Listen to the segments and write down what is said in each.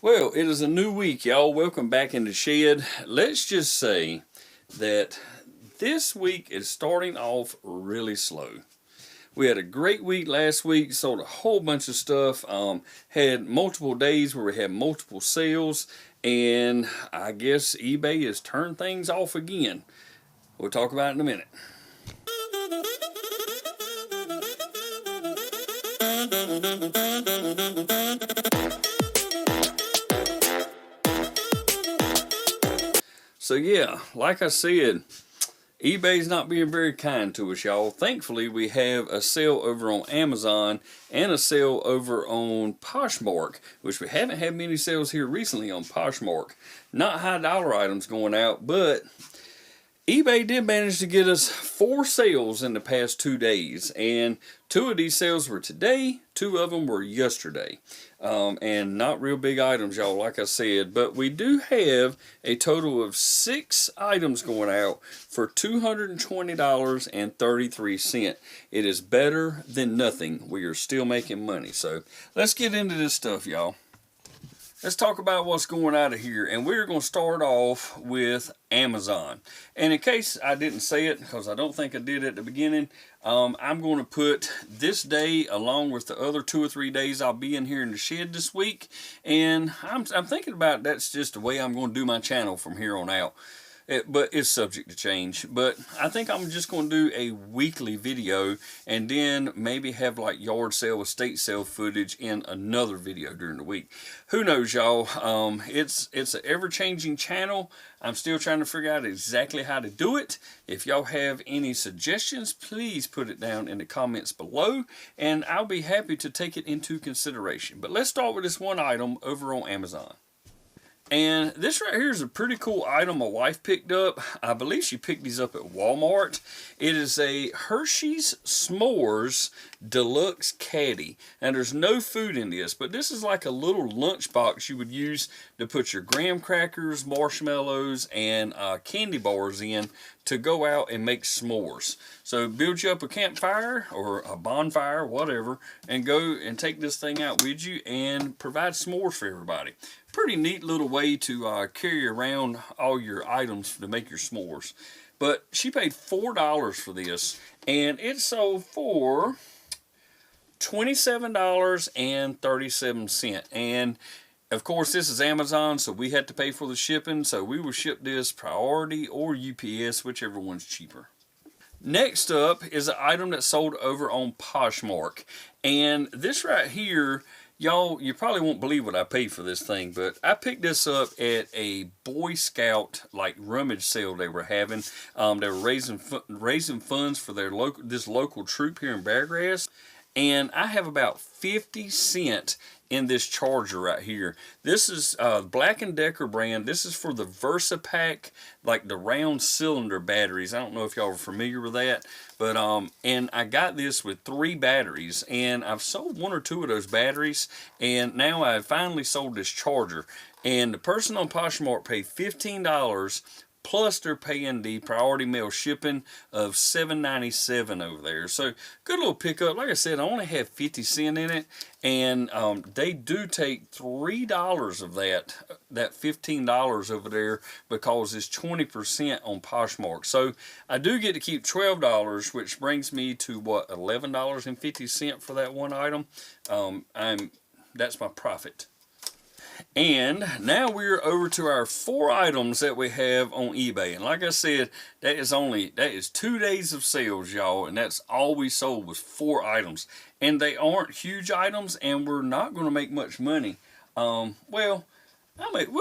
Well, it is a new week, y'all. Welcome back in the shed. Let's just say that this week is starting off really slow. We had a great week last week, sold a whole bunch of stuff, had multiple days where we had multiple sales, and I guess eBay has turned things off again. We'll talk about it in a minute. So yeah, like I said, eBay's not being very kind to us, y'all. Thankfully, we have a sale over on Amazon and a sale over on Poshmark, which we haven't had many sales here recently on Poshmark. Not high dollar items going out, but eBay did manage to get us 4 sales in the past 2 days, and 2 of these sales were today, 2 of them were yesterday. And not real big items, y'all, like I said, but we do have a total of 6 items going out for $220.33. It is better than nothing. We are still making money. So let's get into this stuff, y'all. Let's talk about what's going out of here, and we're going to start off with Amazon. And in case I didn't say it, because I don't think I did at the beginning, I'm going to put this day along with the other 2 or 3 days I'll be in here in the shed this week. And I'm thinking about that's just the way I'm going to do my channel from here on out. But it's subject to change. But I think I'm just going to do a weekly video and then maybe have like yard sale, estate sale footage in another video during the week. Who knows, y'all? It's an ever-changing channel. I'm still trying to figure out exactly how to do it. If y'all have any suggestions, please put it down in the comments below, and I'll be happy to take it into consideration. But let's start with this one item over on Amazon. And this right here is a pretty cool item my wife picked up. I believe she picked these up at Walmart. It is a Hershey's S'mores Deluxe Caddy. Now there's no food in this, but this is like a little lunch box you would use to put your graham crackers, marshmallows, and candy bars in to go out and make s'mores. So build you up a campfire or a bonfire, whatever, and go and take this thing out with you and provide s'mores for everybody. Pretty neat little way to carry around all your items to make your s'mores. But she paid $4 for this, and it sold for $27.37. And of course, this is Amazon, so we had to pay for the shipping, so we will ship this priority or UPS, whichever one's cheaper. Next up is an item that sold over on Poshmark. And this right here, y'all, you probably won't believe what I paid for this thing, but I picked this up at a Boy Scout like rummage sale they were having. They were raising funds for their local troop here in Beargrass. And I have about 50 cents in this charger right here. This is Black & Decker brand. This is for the VersaPack, like the round cylinder batteries. I don't know if y'all are familiar with that, but and I got this with 3 batteries, and I've sold 1 or 2 of those batteries, and now I finally sold this charger. And the person on Poshmark paid $15. Plus they're paying the priority mail shipping of $7.97 over there. So good little pickup. Like I said, I only have 50 cents in it, and they do take $3 of that $15 over there because it's 20% on Poshmark. So I do get to keep $12, which brings me to what, $11.50 for that one item. That's my profit. And now we're over to our 4 items that we have on eBay. And like I said, that is 2 days of sales, y'all. And that's all we sold was 4 items. And they aren't huge items, and we're not going to make much money. Well, we'll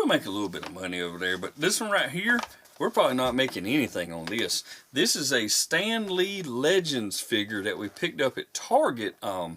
make a little bit of money over there. But this one right here, we're probably not making anything on this. This is a Stan Lee Legends figure that we picked up at Target well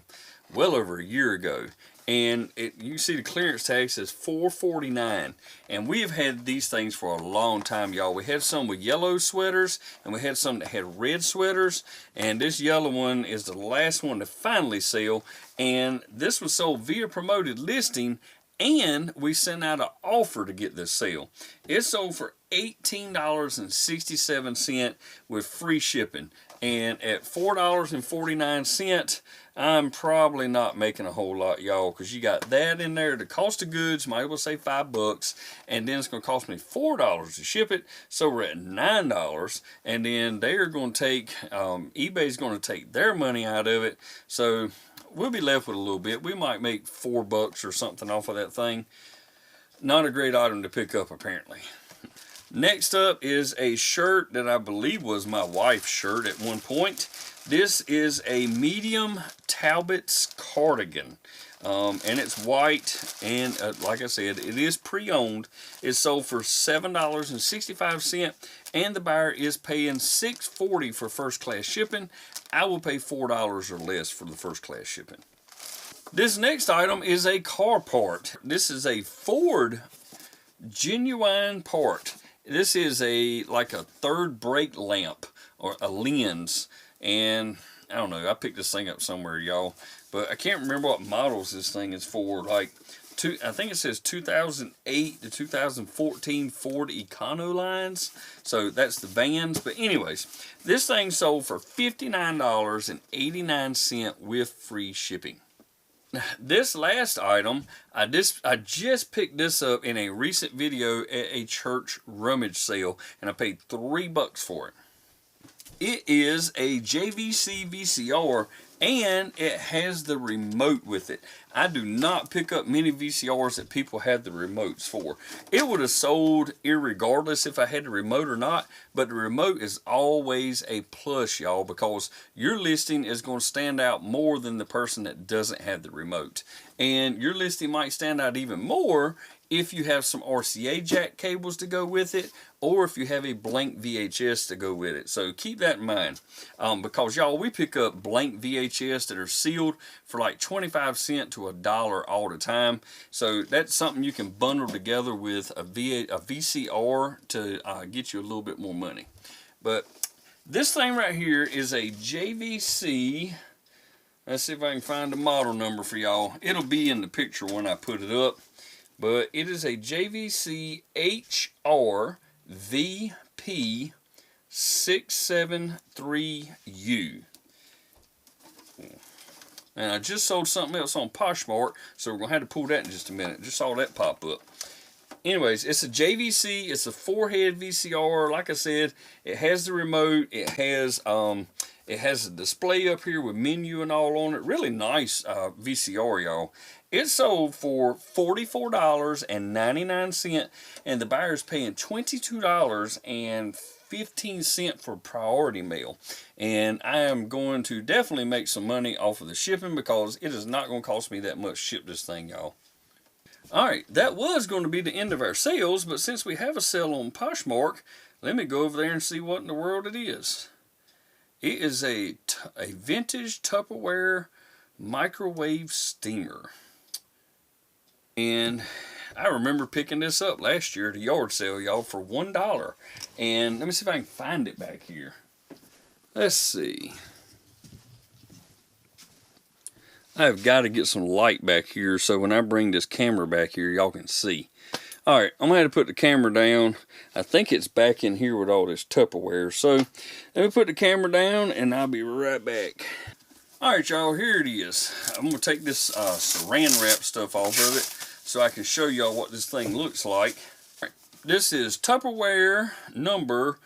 over a year ago. And you see the clearance tag says $4.49, and we have had these things for a long time, y'all. We had some with yellow sweaters, and we had some that had red sweaters, and this yellow one is the last one to finally sell. And this was sold via promoted listing, and we sent out an offer to get this sale. It sold for $18.67 with free shipping. And at $4.49, I'm probably not making a whole lot, y'all, because you got that in there. The cost of goods, might as well say $5, and then it's going to cost me $4 to ship it, so we're at $9. And then they're going to take, eBay's going to take their money out of it, so we'll be left with a little bit. We might make $4 or something off of that thing. Not a great item to pick up, apparently. Next up is a shirt that I believe was my wife's shirt at one point. This is a medium Talbot's cardigan. And it's white, and like I said, it is pre-owned. It's sold for $7.65, and the buyer is paying $6.40 for first class shipping. I will pay $4 or less for the first class shipping. This next item is a car part. This is a Ford genuine part. This is like a third brake lamp or a lens, and I don't know, I picked this thing up somewhere, y'all, but I can't remember what models this thing is for. Like I think it says 2008 to 2014 Ford Econolines, so that's the vans. But anyways, this thing sold for $59.89 with free shipping. This last item, I just picked this up in a recent video at a church rummage sale, and I paid $3 for it. It is a JVC VCR, and it has the remote with it. I do not pick up many VCRs that people have the remotes for. It would have sold irregardless if I had the remote or not, but the remote is always a plus, y'all, because your listing is going to stand out more than the person that doesn't have the remote. And your listing might stand out even more if you have some RCA jack cables to go with it, or if you have a blank VHS to go with it. So keep that in mind, because y'all, we pick up blank VHS that are sealed for like 25 cents to $1 all the time. So that's something you can bundle together with a VCR to get you a little bit more money. But this thing right here is a JVC. Let's see if I can find the model number for y'all. It'll be in the picture when I put it up. But it is a JVC HR VP 673U. And I just sold something else on Poshmark, so we're going to have to pull that in just a minute. Just saw that pop up. Anyways, it's a JVC. It's a 4-head VCR. Like I said, it has the remote. It has a display up here with menu and all on it. Really nice VCR, y'all. It sold for $44.99, and the buyer's paying $22.15 for priority mail. And I am going to definitely make some money off of the shipping, because it is not going to cost me that much to ship this thing, y'all. Alright, that was going to be the end of our sales, but since we have a sale on Poshmark, let me go over there and see what in the world it is. It is a vintage Tupperware microwave steamer. And I remember picking this up last year at a yard sale, y'all, for $1. And let me see if I can find it back here. Let's see. I've got to get some light back here so when I bring this camera back here, y'all can see. Alright, I'm going to have to put the camera down. I think it's back in here with all this Tupperware. So, let me put the camera down and I'll be right back. Alright, y'all, here it is. I'm going to take this saran wrap stuff off of it so I can show y'all what this thing looks like. Right. This is Tupperware number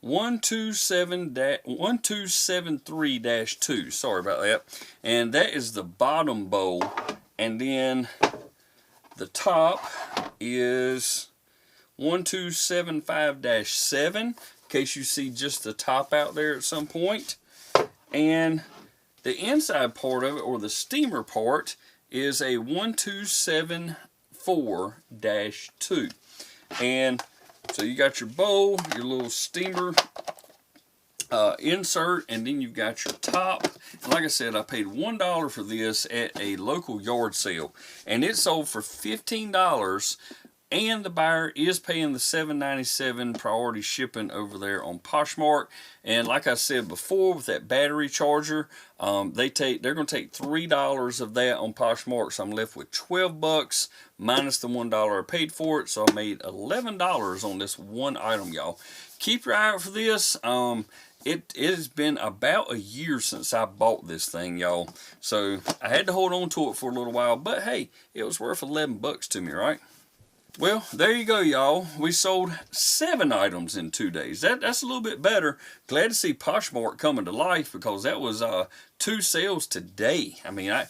1273-2. Sorry about that. And that is the bottom bowl. And then the top is 1275-7, in case you see just the top out there at some point. And the inside part of it, or the steamer part, is a 1274-2. And so you got your bowl, your little steamer insert, and then you've got your top. And like I said, I paid $1 for this at a local yard sale, and it sold for $15, and the buyer is paying the $7.97 priority shipping over there on Poshmark. And like I said before, with that battery charger, they're going to take $3 of that on Poshmark, so I'm left with $12 minus the $1 I paid for it. So I made $11 on this one item, y'all. Keep your eye out for this. it has been about a year since I bought this thing, y'all. So I had to hold on to it for a little while, but hey, it was worth 11 bucks to me, right? Well, there you go, y'all. We sold 7 items in 2 days. That's a little bit better. Glad to see Poshmark coming to life, because that was 2 sales today. I mean, I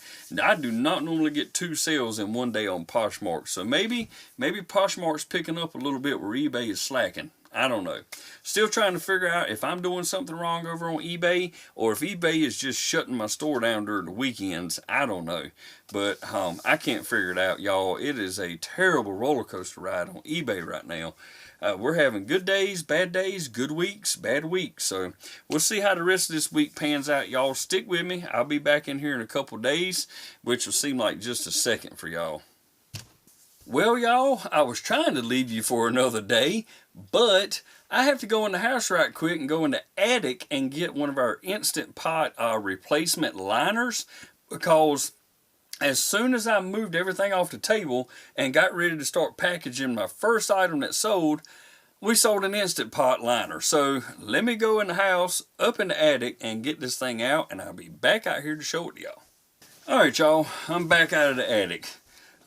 do not normally get 2 sales in 1 day on Poshmark. So maybe Poshmark's picking up a little bit where eBay is slacking. I don't know. Still trying to figure out if I'm doing something wrong over on eBay, or if eBay is just shutting my store down during the weekends. I don't know. But I can't figure it out, y'all. It is a terrible roller coaster ride on eBay right now. We're having good days, good weeks, bad weeks. So we'll see how the rest of this week pans out, y'all. Stick with me. I'll be back in here in a couple days, which will seem like just a second for y'all. Well, y'all, I was trying to leave you for another day, but I have to go in the house right quick and go in the attic and get one of our Instant Pot replacement liners, because as soon as I moved everything off the table and got ready to start packaging my first item that sold, we sold an Instant Pot liner. So let me go in the house, up in the attic, and get this thing out, and I'll be back out here to show it to y'all. Alright, y'all, I'm back out of the attic.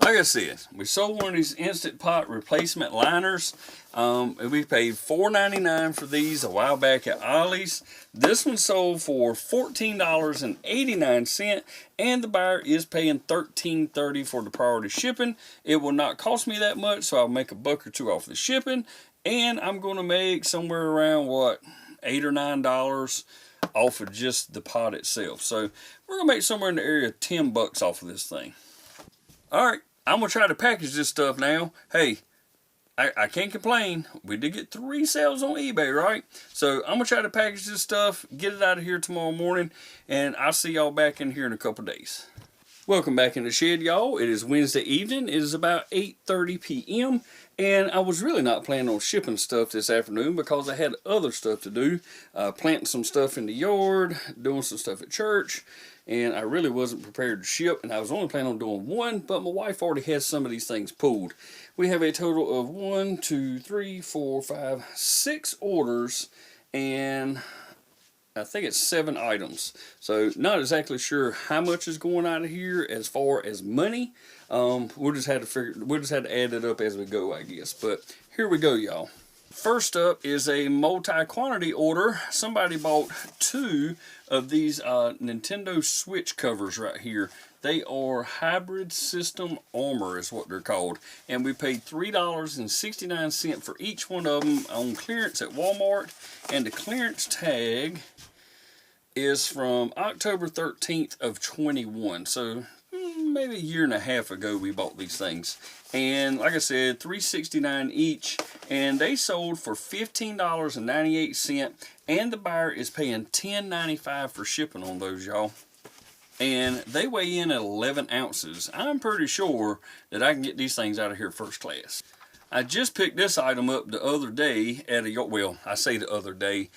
Like I said, we sold one of these Instant Pot replacement liners. We paid $4.99 for these a while back at Ollie's. This one sold for $14.89, and the buyer is paying $13.30 for the priority shipping. It will not cost me that much, so I'll make a buck or two off the shipping, and I'm going to make somewhere around, what, $8 or $9 off of just the pot itself. So we're going to make somewhere in the area of 10 bucks off of this thing. Alright, I'm going to try to package this stuff now. Hey, I can't complain. We did get 3 sales on eBay, right? So I'm going to try to package this stuff, get it out of here tomorrow morning, and I'll see y'all back in here in a couple days. Welcome back in the shed, y'all. It is Wednesday evening. It is about 8:30 p.m. And I was really not planning on shipping stuff this afternoon because I had other stuff to do. Planting some stuff in the yard, doing some stuff at church. And I really wasn't prepared to ship, and I was only planning on doing 1, but my wife already has some of these things pulled. We have a total of 1, 2, 3, 4, 5, 6 orders, and I think it's 7 items. So not exactly sure how much is going out of here as far as money. We'll just have to add it up as we go, I guess. But here we go, y'all. First up is a multi-quantity order. Somebody bought 2 of these Nintendo Switch covers right here. They are Hybrid System Armor is what they're called. And we paid $3.69 for each one of them on clearance at Walmart. And the clearance tag is from October 13th of 21. So maybe a year and a half ago we bought these things. And like I said, $3.69 each, and they sold for $15.98, and the buyer is paying $10.95 for shipping on those, y'all. And they weigh in at 11 ounces. I'm pretty sure that I can get these things out of here first class. I just picked this item up the other day at a, well, I say the other day,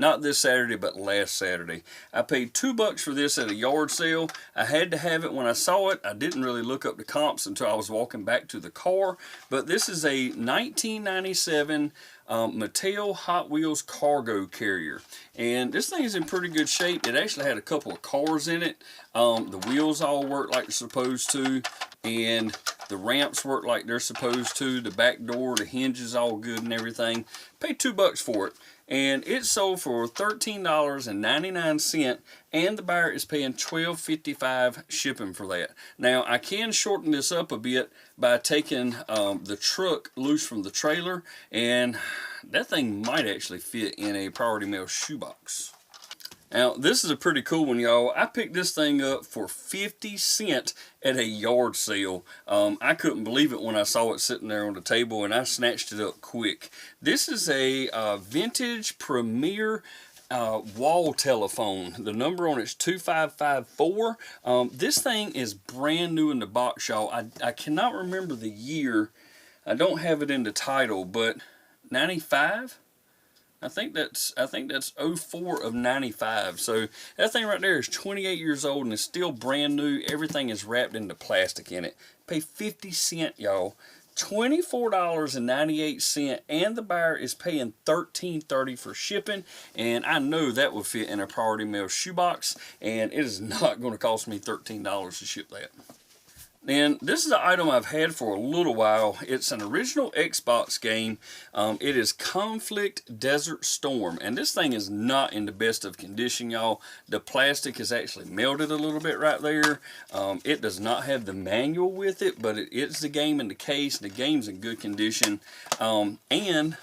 not this Saturday, but last Saturday. I paid $2 for this at a yard sale. I had to have it when I saw it. I didn't really look up the comps until I was walking back to the car. But this is a 1997 Mattel Hot Wheels cargo carrier. And this thing is in pretty good shape. It actually had a couple of cars in it. The wheels all work like they're supposed to. And the ramps work like they're supposed to. The back door, the hinges all good and everything. Paid $2 for it. And it sold for $13.99, and the buyer is paying $12.55 shipping for that. Now, I can shorten this up a bit by taking the truck loose from the trailer, and that thing might actually fit in a Priority Mail shoebox. Now, this is a pretty cool one, y'all. I picked this thing up for 50 cents at a yard sale. I couldn't believe it when I saw it sitting there on the table, and I snatched it up quick. This is a vintage Premier wall telephone. The number on it's 2554. This thing is brand new in the box, y'all. I cannot remember the year. I don't have it in the title, but 95? I think that's 04 of 95. So that thing right there is 28 years old and is still brand new. Everything is wrapped into plastic in it. Pay 50 cents, y'all. $24.98, and the buyer is paying $13.30 for shipping. And I know that will fit in a Priority Mail shoebox, and it is not going to cost me $13 to ship that. And this is an item I've had for a little while. It's an original Xbox game. It is Conflict Desert Storm. And this thing is not in the best of condition, y'all. The plastic is actually melted a little bit right there. It does not have the manual with it, but it's the game in the case. The game's in good condition. And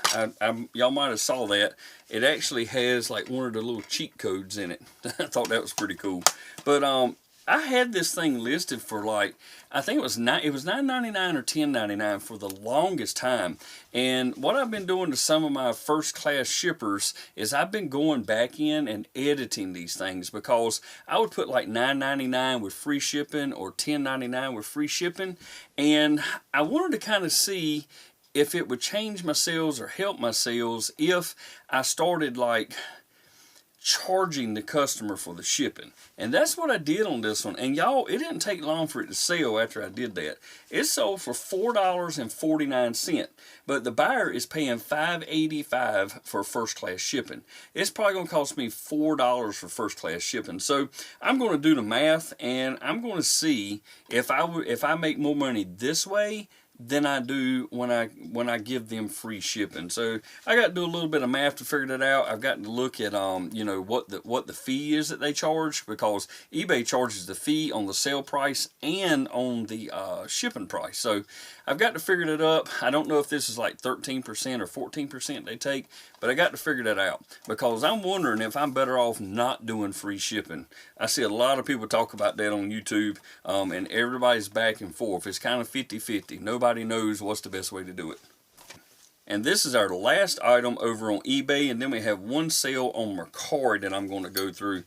y'all might have saw that. It actually has like one of the little cheat codes in it. I thought that was pretty cool. But I had this thing listed for like, I think it was $9.99 or $10.99 for the longest time. And what I've been doing to some of my first class shippers is I've been going back in and editing these things, because I would put like $9.99 with free shipping or $10.99 with free shipping. And I wanted to kind of see if it would change my sales or help my sales if I started like charging the customer for the shipping. And that's what I did on this one. And y'all, it didn't take long for it to sell after I did that. It sold for $4.49, but the buyer is paying $5.85 for first class shipping. It's probably going to cost me $4 for first class shipping. So I'm going to do the math, and I'm going to see if I make more money this way than I do when I give them free shipping. So I got to do a little bit of math to figure that out. I've got to look at you know, what the fee is that they charge, because eBay charges the fee on the sale price and on the shipping price. So I've got to figure that up. I don't know if this is like 13% or 14% they take, but I got to figure that out, because I'm wondering if I'm better off not doing free shipping. I see a lot of people talk about that on YouTube, and everybody's back and forth. It's kind of 50-50. Nobody knows what's the best way to do it. And this is our last item over on eBay, and then we have one sale on Mercari that I'm going to go through.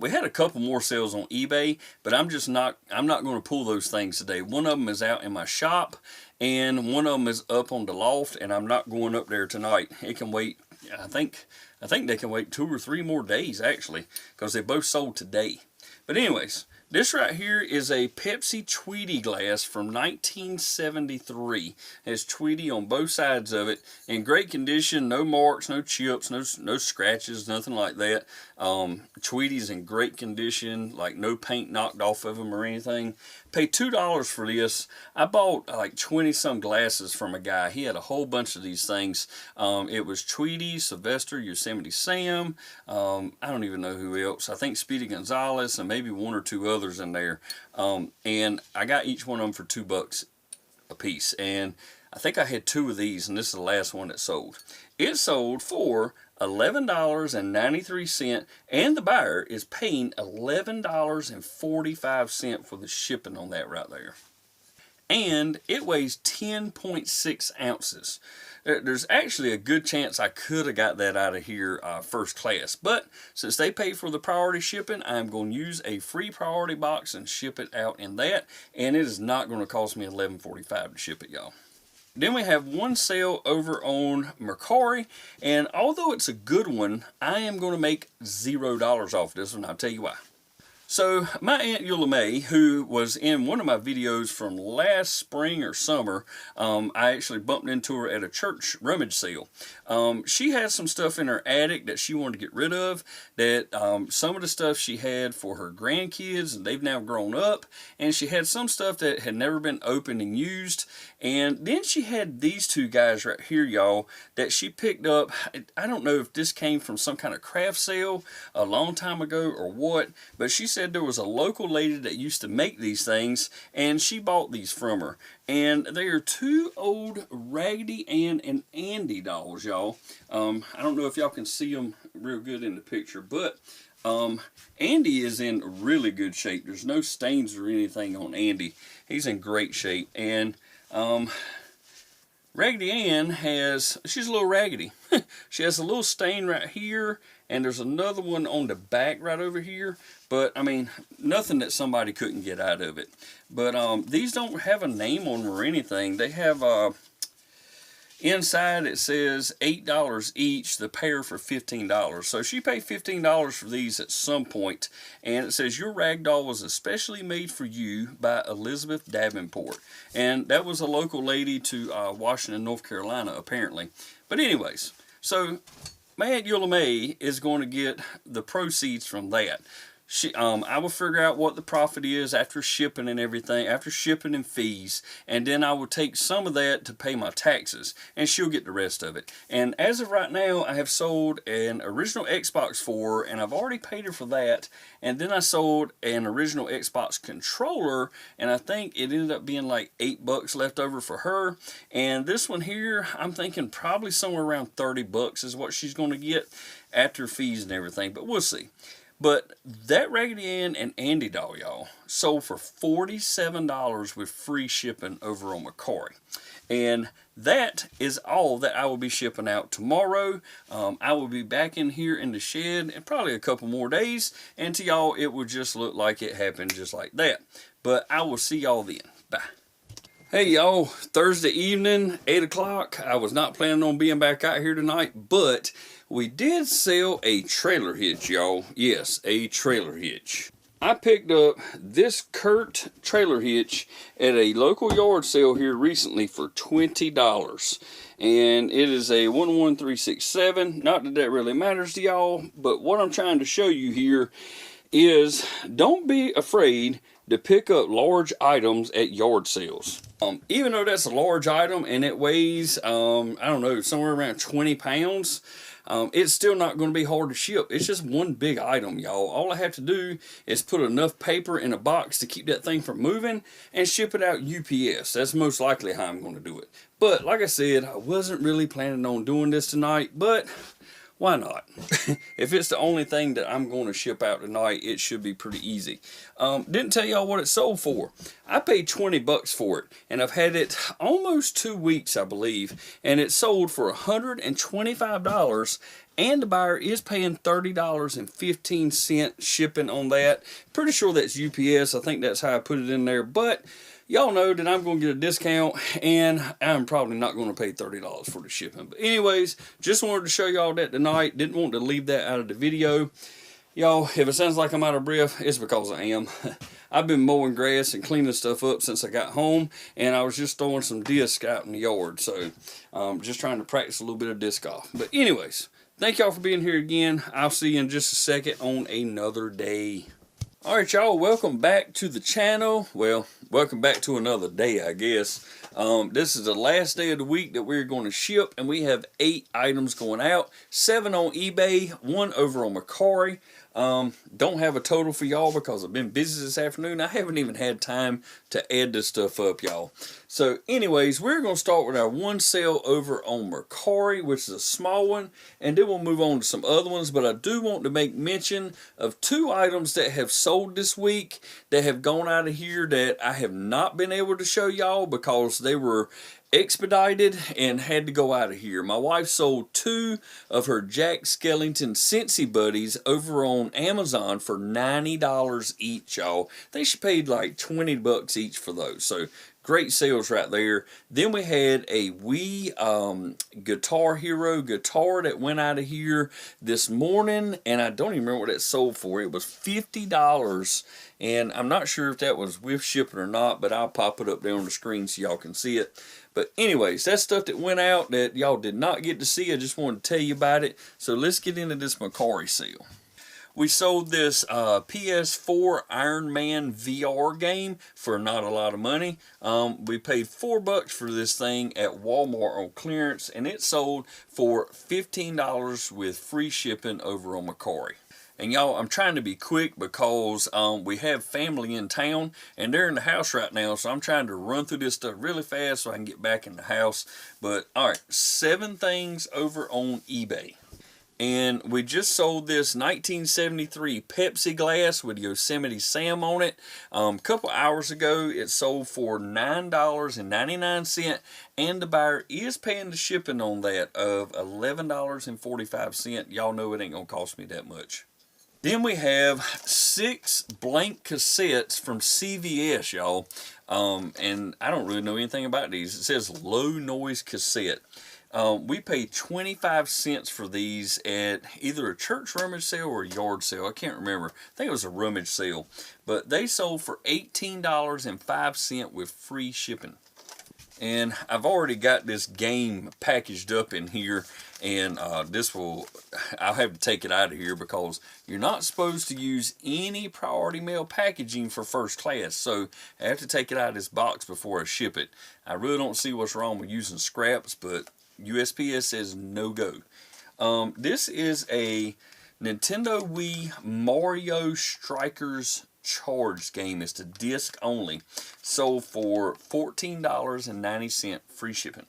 We had a couple more sales on eBay, but I'm not going to pull those things today. One of them is out in my shop, and one of them is up on the loft, and I'm not going up there tonight. It can wait. I think they can wait 2 or 3 more days, actually, because they both sold today. But anyways, this right here is a Pepsi Tweety glass from 1973. It has Tweety on both sides of it, in great condition, no marks, no chips, no scratches, nothing like that. Tweety's in great condition, like no paint knocked off of them or anything. Paid $2 for this. I bought like 20-some glasses from a guy. He had a whole bunch of these things. It was Tweety, Sylvester, Yosemite Sam, I don't even know who else. I think Speedy Gonzalez, and maybe 1 or 2 others in there. And I got each one of them for $2 a piece. And I think I had 2 of these, and this is the last one that sold. It sold for $11.93, and the buyer is paying $11.45 for the shipping on that right there. And it weighs 10.6 ounces. There's actually a good chance I could have got that out of here first class, but since they pay for the priority shipping, I'm going to use a free priority box and ship it out in that, and it is not going to cost me $11.45 to ship it, y'all. Then we have one sale over on Mercari, and although it's a good one, I am going to make $0 off this one. I'll tell you why. So my Aunt Eula May, who was in one of my videos from last spring or summer, I actually bumped into her at a church rummage sale. She had some stuff in her attic that she wanted to get rid of, that some of the stuff she had for her grandkids, and they've now grown up, and she had some stuff that had never been opened and used. And then she had these 2 guys right here, y'all, that she picked up. I don't know if this came from some kind of craft sale a long time ago or what, but she said there was a local lady that used to make these things, and she bought these from her. And they are 2 old Raggedy Ann and Andy dolls, y'all. I don't know if y'all can see them real good in the picture, but Andy is in really good shape. There's no stains or anything on Andy. He's in great shape. And Raggedy Ann she's a little raggedy. She has a little stain right here, and there's another one on the back right over here. But, I mean, nothing that somebody couldn't get out of it. But these don't have a name on them or anything. They have, Inside it says $8 each, the pair for $15. So she paid $15 for these at some point, and it says your rag doll was especially made for you by Elizabeth Davenport. And that was a local lady to Washington, North Carolina, apparently. But anyways, so my Aunt Eula May is going to get the proceeds from that. I will figure out what the profit is after shipping and everything, after shipping and fees, and then I will take some of that to pay my taxes, and she'll get the rest of it. And as of right now, I have sold an original Xbox for her, and I've already paid her for that, and then I sold an original Xbox controller, and I think it ended up being like $8 left over for her. And this one here, I'm thinking probably somewhere around $30 is what she's going to get after fees and everything, but we'll see. But that Raggedy Ann and Andy doll, y'all, sold for $47 with free shipping over on Mercari. And that is all that I will be shipping out tomorrow. I will be back in here in the shed in probably a couple more days. And to y'all, it will just look like it happened just like that. But I will see y'all then. Bye. Hey y'all, Thursday evening, 8 o'clock. I was not planning on being back out here tonight, but we did sell a trailer hitch, y'all. Yes, a trailer hitch. I picked up this Kurt trailer hitch at a local yard sale here recently for $20. And it is a 11367. Not that that really matters to y'all, but what I'm trying to show you here is don't be afraid to pick up large items at yard sales. Even though that's a large item and it weighs, I don't know, somewhere around 20 pounds, it's still not going to be hard to ship. It's just one big item, y'all. All I have to do is put enough paper in a box to keep that thing from moving and ship it out UPS. That's most likely how I'm going to do it. But like I said, I wasn't really planning on doing this tonight, but why not? If it's the only thing that I'm going to ship out tonight, it should be pretty easy. Didn't tell y'all what it sold for. I paid $20 for it, and I've had it almost 2 weeks, I believe, and it sold for $125, and the buyer is paying $30.15 shipping on that. Pretty sure that's UPS. I think that's how I put it in there, but y'all know that I'm going to get a discount, and I'm probably not going to pay $30 for the shipping. But anyways, just wanted to show y'all that tonight. Didn't want to leave that out of the video. Y'all, if it sounds like I'm out of breath, it's because I am. I've been mowing grass and cleaning stuff up since I got home, and I was just throwing some disc out in the yard. So, just trying to practice a little bit of disc golf. But anyways, thank y'all for being here again. I'll see you in just a second on another day. Alright y'all, welcome back to the channel. Well, welcome back to another day, I guess. This is the last day of the week that we're going to ship, and we have 8 items going out. 7 on eBay, 1 over on Mercari. Don't have a total for y'all because I've been busy this afternoon. I haven't even had time to add this stuff up, y'all. So anyways, we're going to start with our one sale over on Mercari, which is a small one, and then we'll move on to some other ones. But I do want to make mention of 2 items that have sold this week that have gone out of here that I have not been able to show y'all because they were expedited and had to go out of here. My wife sold 2 of her Jack Skellington Scentsy Buddies over on Amazon for $90 each, y'all. They should paid like $20 each for those. So great sales right there. Then we had a Wii Guitar Hero guitar that went out of here this morning, and I don't even remember what it sold for. It was $50, and I'm not sure if that was with shipping or not, but I'll pop it up there on the screen so y'all can see it. But anyways, that's stuff that went out that y'all did not get to see. I just wanted to tell you about it. So let's get into this Mercari sale. We sold this PS4 Iron Man VR game for not a lot of money. We paid $4 for this thing at Walmart on clearance, and it sold for $15 with free shipping over on Mercari. And y'all, I'm trying to be quick because we have family in town, and they're in the house right now, so I'm trying to run through this stuff really fast so I can get back in the house. But alright, 7 things over on eBay. And we just sold this 1973 Pepsi glass with Yosemite Sam on it. A couple hours ago, it sold for $9.99, and the buyer is paying the shipping on that of $11.45. Y'all know it ain't gonna cost me that much. Then we have 6 blank cassettes from CVS, y'all. And I don't really know anything about these. It says low noise cassette. We paid 25 cents for these at either a church rummage sale or a yard sale. I can't remember. I think it was a rummage sale. But they sold for $18.05 with free shipping. And I've already got this game packaged up in here, and I'll have to take it out of here because you're not supposed to use any priority mail packaging for first class. So I have to take it out of this box before I ship it. I really don't see what's wrong with using scraps, but USPS says no go. This is a Nintendo Wii Mario Strikers Charged game. It's the disc only. Sold for $14.90 free shipping.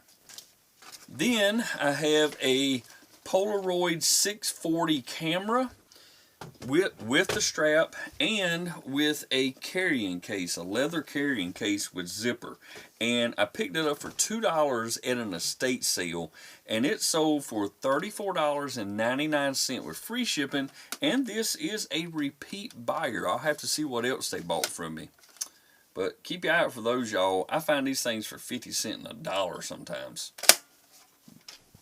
Then I have a Polaroid 640 camera with the strap and with a carrying case, a leather carrying case with zipper. And I picked it up for $2 at an estate sale, and it sold for $34.99 with free shipping. And this is a repeat buyer. I'll have to see what else they bought from me. But keep your eye out for those, y'all. I find these things for 50 cents and $1 sometimes.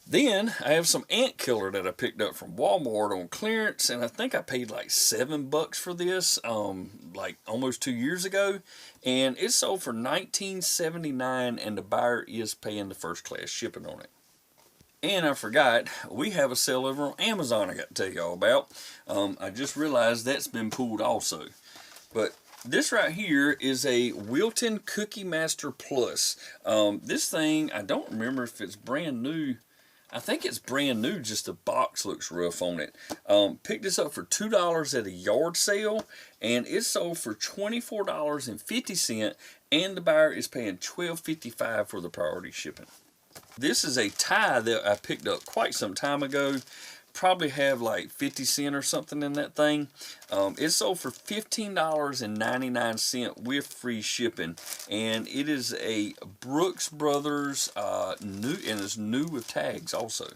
Then I have some ant killer that I picked up from Walmart on clearance, and I think I paid like $7 for this, like almost 2 years ago, and it sold for $19.79, and the buyer is paying the first class shipping on it. And I forgot, we have a sale over on Amazon I got to tell y'all about. I just realized that's been pulled also. But this right here is a Wilton Cookie Master Plus. This thing, I don't remember if it's brand new. I think it's brand new, just the box looks rough on it. Picked this up for $2 at a yard sale, and it sold for $24.50, and the buyer is paying $12.55 for the priority shipping. This is a tie that I picked up quite some time ago. Probably have like 50 cents or something in that thing. It sold for $15.99 with free shipping, and it is a Brooks Brothers new, and it's new with tags also.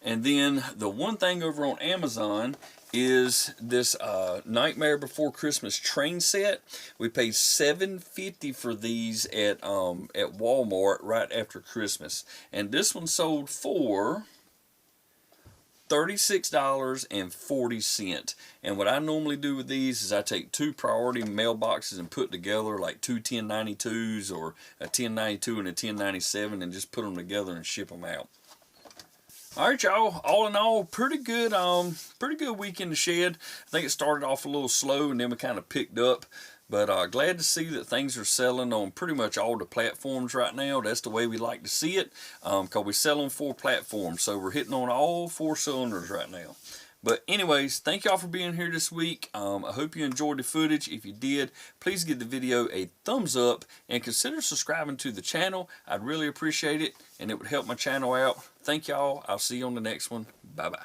And then the one thing over on Amazon is this Nightmare Before Christmas train set. We paid $7.50 for these at Walmart right after Christmas, and this one sold for $36.40. And what I normally do with these is I take 2 priority mailboxes and put together like 2 1092s or a 1092 and a 1097 and just put them together and ship them out. Alright, y'all, all in all, pretty good week in the shed. I think it started off a little slow and then we kind of picked up. But glad to see that things are selling on pretty much all the platforms right now. That's the way we like to see it, because we sell on 4 platforms. So we're hitting on all 4 cylinders right now. But anyways, thank y'all for being here this week. I hope you enjoyed the footage. If you did, please give the video a thumbs up and consider subscribing to the channel. I'd really appreciate it, and it would help my channel out. Thank y'all. I'll see you on the next one. Bye-bye.